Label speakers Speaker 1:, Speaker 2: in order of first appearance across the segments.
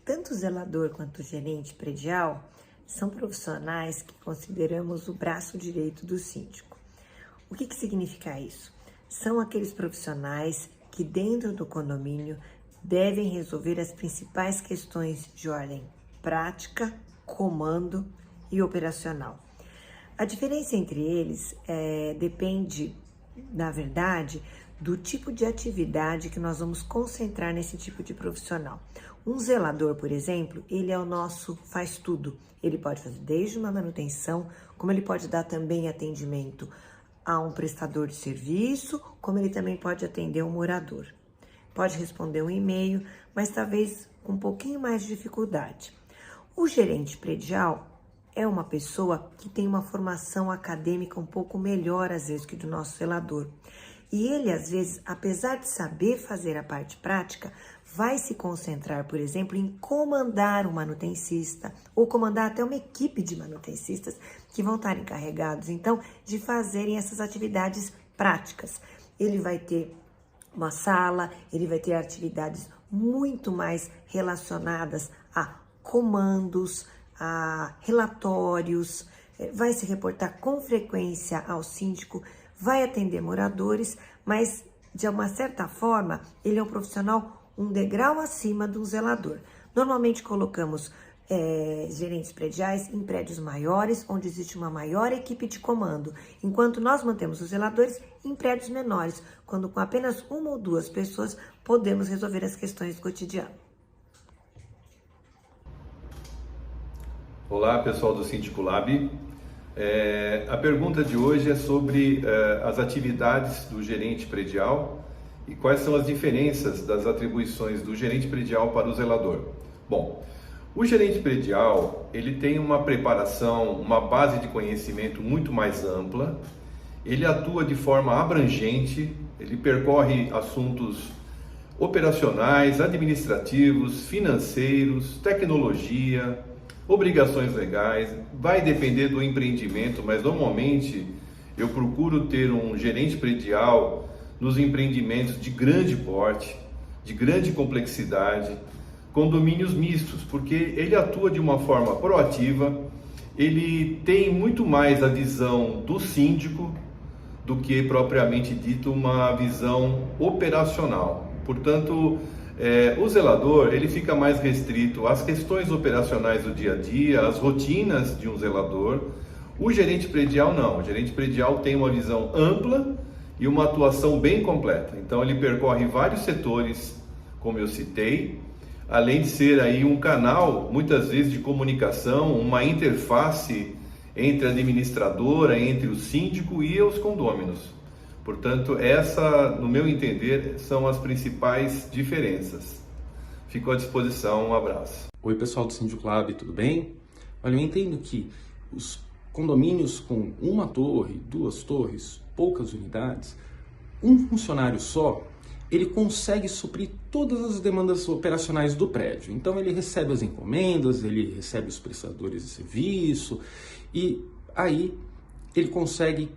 Speaker 1: Tanto o zelador quanto o gerente predial são profissionais que consideramos o braço direito do síndico. O que significa isso? São aqueles profissionais que dentro do condomínio devem resolver as principais questões de ordem prática, comando e operacional. A diferença entre eles depende, na verdade, do tipo de atividade que nós vamos concentrar nesse tipo de profissional. Um zelador, por exemplo, ele é o nosso faz tudo. Ele pode fazer desde uma manutenção, como ele pode dar também atendimento a um prestador de serviço, como ele também pode atender um morador. Pode responder um e-mail, mas talvez com um pouquinho mais de dificuldade. O gerente predial é uma pessoa que tem uma formação acadêmica um pouco melhor, às vezes, que do nosso zelador. E ele, às vezes, apesar de saber fazer a parte prática, vai se concentrar, por exemplo, em comandar um manutencista ou comandar até uma equipe de manutencistas que vão estar encarregados, então, de fazerem essas atividades práticas. Ele vai ter uma sala, ele vai ter atividades muito mais relacionadas a comandos, a relatórios, vai se reportar com frequência ao síndico, vai atender moradores, mas de uma certa forma ele é um profissional um degrau acima do zelador. Normalmente colocamos gerentes prediais em prédios maiores, onde existe uma maior equipe de comando, enquanto nós mantemos os zeladores em prédios menores, quando com apenas uma ou duas pessoas podemos resolver as questões do cotidiano.
Speaker 2: Olá, pessoal do Síndico Lab. A pergunta de hoje é sobre as atividades do gerente predial e quais são as diferenças das atribuições do gerente predial para o zelador. Bom, o gerente predial, ele tem uma preparação, uma base de conhecimento muito mais ampla, ele atua de forma abrangente, ele percorre assuntos operacionais, administrativos, financeiros, tecnologia, obrigações legais, vai depender do empreendimento, mas normalmente eu procuro ter um gerente predial nos empreendimentos de grande porte, de grande complexidade, condomínios mistos, porque ele atua de uma forma proativa, ele tem muito mais a visão do síndico do que propriamente dito uma visão operacional. Portanto, o zelador ele fica mais restrito às questões operacionais do dia a dia, às rotinas de um zelador. O gerente predial não, o gerente predial tem uma visão ampla e uma atuação bem completa. Então ele percorre vários setores, como eu citei, além de ser aí um canal, muitas vezes, de comunicação, uma interface entre a administradora, entre o síndico e os condôminos. Portanto, essa, no meu entender, são as principais diferenças. Fico à disposição, um abraço.
Speaker 3: Oi, pessoal do Síndico Lab, tudo bem? Olha, eu entendo que os condomínios com uma torre, duas torres, poucas unidades, um funcionário só, ele consegue suprir todas as demandas operacionais do prédio. Então, ele recebe as encomendas, ele recebe os prestadores de serviço e aí ele consegue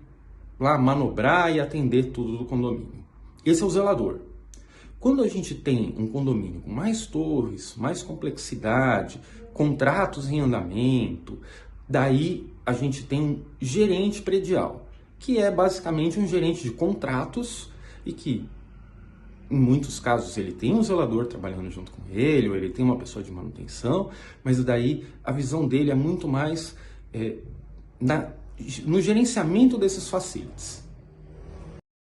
Speaker 3: lá manobrar e atender tudo do condomínio. Esse é o zelador. Quando a gente tem um condomínio com mais torres, mais complexidade, contratos em andamento, daí a gente tem um gerente predial, que é basicamente um gerente de contratos e que, em muitos casos, ele tem um zelador trabalhando junto com ele, ou ele tem uma pessoa de manutenção, mas daí a visão dele é muito mais no gerenciamento desses facilities.